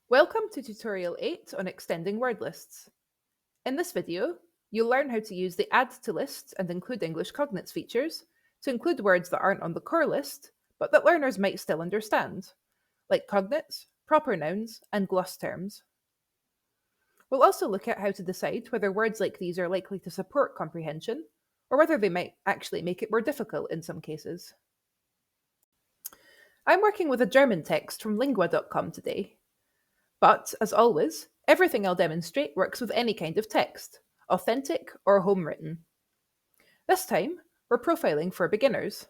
Welcome to Tutorial 8 on extending word lists. In this video, you'll learn how to use the Add to List and Include English Cognates features to include words that aren't on the core list, but that learners might still understand, like cognates, proper nouns, and gloss terms. We'll also look at how to decide whether words like these are likely to support comprehension, or whether they might actually make it more difficult in some cases. I'm working with a German text from lingua.com today. But, as always, everything I'll demonstrate works with any kind of text, authentic or home-written. This time, we're profiling for beginners.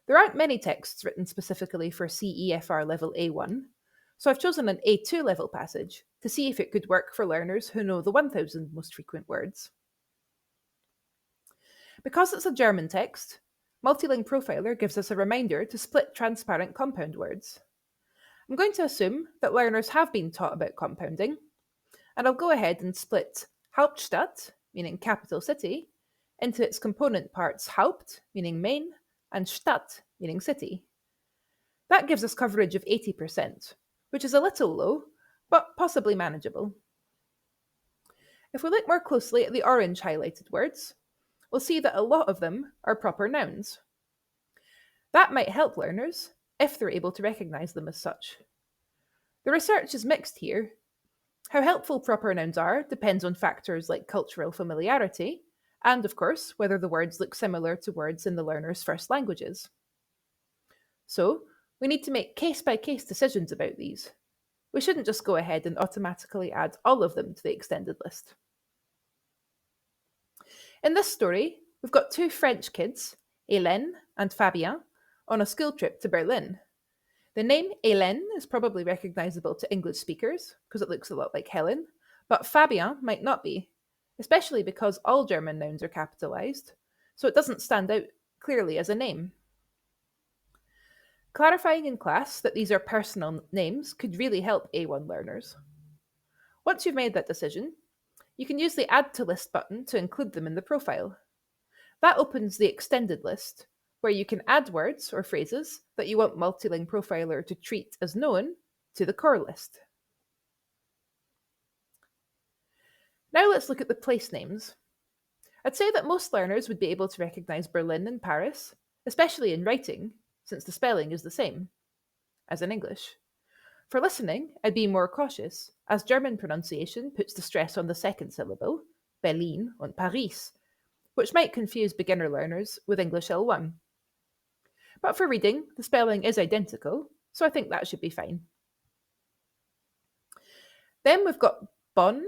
There aren't many texts written specifically for CEFR level A1, so I've chosen an A2 level passage to see if it could work for learners who know the 1000 most frequent words. Because it's a German text, MultilingProfiler gives us a reminder to split transparent compound words. I'm going to assume that learners have been taught about compounding, and I'll go ahead and split Hauptstadt, meaning capital city, into its component parts Haupt, meaning main, and Stadt, meaning city. That gives us coverage of 80%, which is a little low, but possibly manageable. If we look more closely at the orange highlighted words, we'll see that a lot of them are proper nouns. That might help learners if they're able to recognise them as such. The research is mixed here. How helpful proper nouns are depends on factors like cultural familiarity, and of course, whether the words look similar to words in the learner's first languages. So, we need to make case-by-case decisions about these. We shouldn't just go ahead and automatically add all of them to the extended list. In this story, we've got two French kids, Hélène and Fabien, on a school trip to Berlin. The name Hélène is probably recognisable to English speakers, because it looks a lot like Helen, but Fabien might not be, especially because all German nouns are capitalised, so it doesn't stand out clearly as a name. Clarifying in class that these are personal names could really help A1 learners. Once you've made that decision, you can use the Add to List button to include them in the profile. That opens the extended list, where you can add words or phrases that you want MultilingProfiler to treat as known to the core list. Now let's look at the place names. I'd say that most learners would be able to recognise Berlin and Paris, especially in writing, since the spelling is the same as in English. For listening, I'd be more cautious, as German pronunciation puts the stress on the second syllable, Berlin und Paris, which might confuse beginner learners with English L1. But for reading, the spelling is identical, so I think that should be fine. Then we've got Bonn,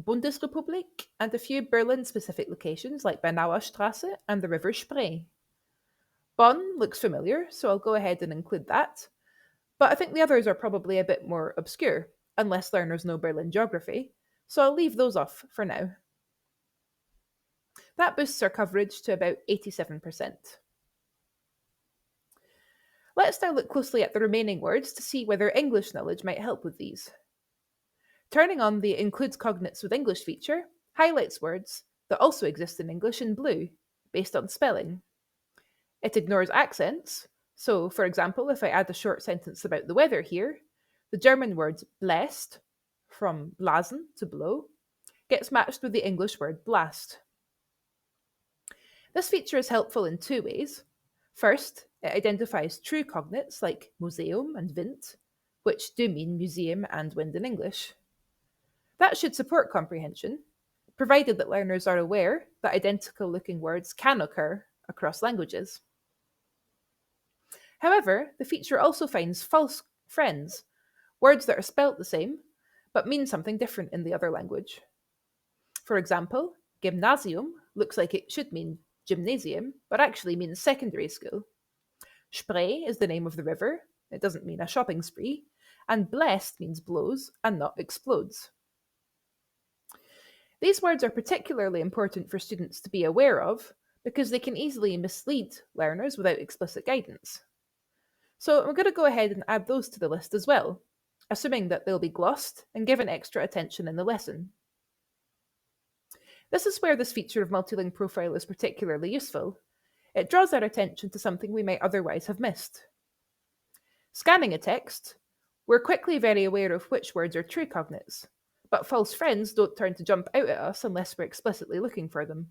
Bundesrepublik, and a few Berlin-specific locations like Bernauer Straße and the River Spree. Bonn looks familiar, so I'll go ahead and include that, but I think the others are probably a bit more obscure, unless learners know Berlin geography, so I'll leave those off for now. That boosts our coverage to about 87%. Let's now look closely at the remaining words to see whether English knowledge might help with these. Turning on the Includes Cognates with English feature highlights words that also exist in English in blue, based on spelling. It ignores accents, so for example, if I add a short sentence about the weather here, the German word bläst, from blasen to blow, gets matched with the English word blast. This feature is helpful in two ways. First, it identifies true cognates like museum and wind, which do mean museum and wind in English. That should support comprehension, provided that learners are aware that identical looking words can occur across languages. However, the feature also finds false friends, words that are spelt the same, but mean something different in the other language. For example, gymnasium looks like it should mean gymnasium, but actually means secondary school. Spree is the name of the river, it doesn't mean a shopping spree, and blessed means blows and not explodes. These words are particularly important for students to be aware of because they can easily mislead learners without explicit guidance. So I'm going to go ahead and add those to the list as well, assuming that they'll be glossed and given extra attention in the lesson. This is where this feature of MultilingProfiler is particularly useful. It draws our attention to something we might otherwise have missed. Scanning a text, We're quickly very aware of which words are true cognates, but false friends don't turn to jump out at us unless we're explicitly looking for them.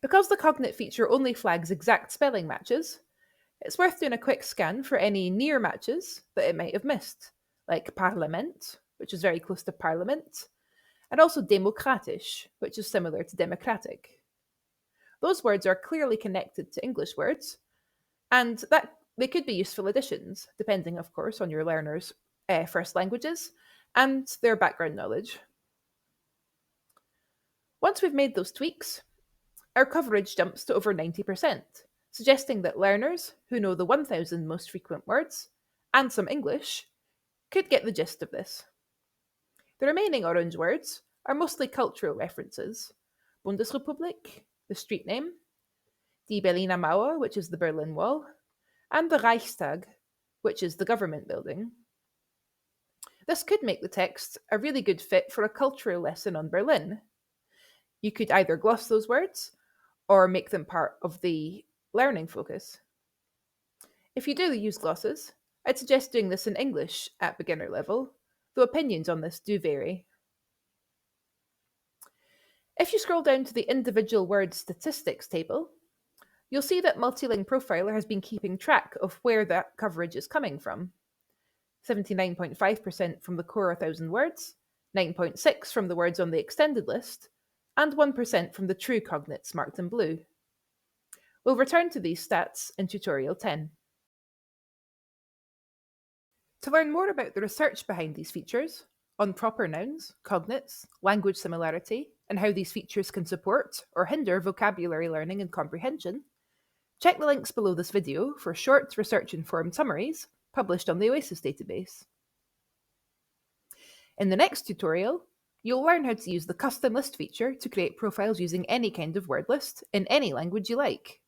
Because the cognate feature only flags exact spelling matches, it's worth doing a quick scan for any near matches that it might have missed, like Parlement, which is very close to Parliament, and also demokratisch, which is similar to democratic. Those words are clearly connected to English words, and that they could be useful additions, depending, of course, on your learners' first languages and their background knowledge. Once we've made those tweaks, our coverage jumps to over 90%, suggesting that learners who know the 1,000 most frequent words and some English could get the gist of this. The remaining orange words are mostly cultural references: Bundesrepublik, the street name, Die Berliner Mauer, which is the Berlin Wall, and the Reichstag, which is the government building. This could make the text a really good fit for a cultural lesson on Berlin. You could either gloss those words or make them part of the learning focus. If you do use glosses, I'd suggest doing this in English at beginner level, though opinions on this do vary. If you scroll down to the individual word statistics table, you'll see that MultilingProfiler has been keeping track of where that coverage is coming from. 79.5% from the core 1,000 words, 9.6% from the words on the extended list, and 1% from the true cognates marked in blue. We'll return to these stats in tutorial 10. To learn more about the research behind these features, on proper nouns, cognates, language similarity, and how these features can support or hinder vocabulary learning and comprehension, check the links below this video for short research-informed summaries published on the OASIS database. In the next tutorial, you'll learn how to use the custom list feature to create profiles using any kind of word list in any language you like.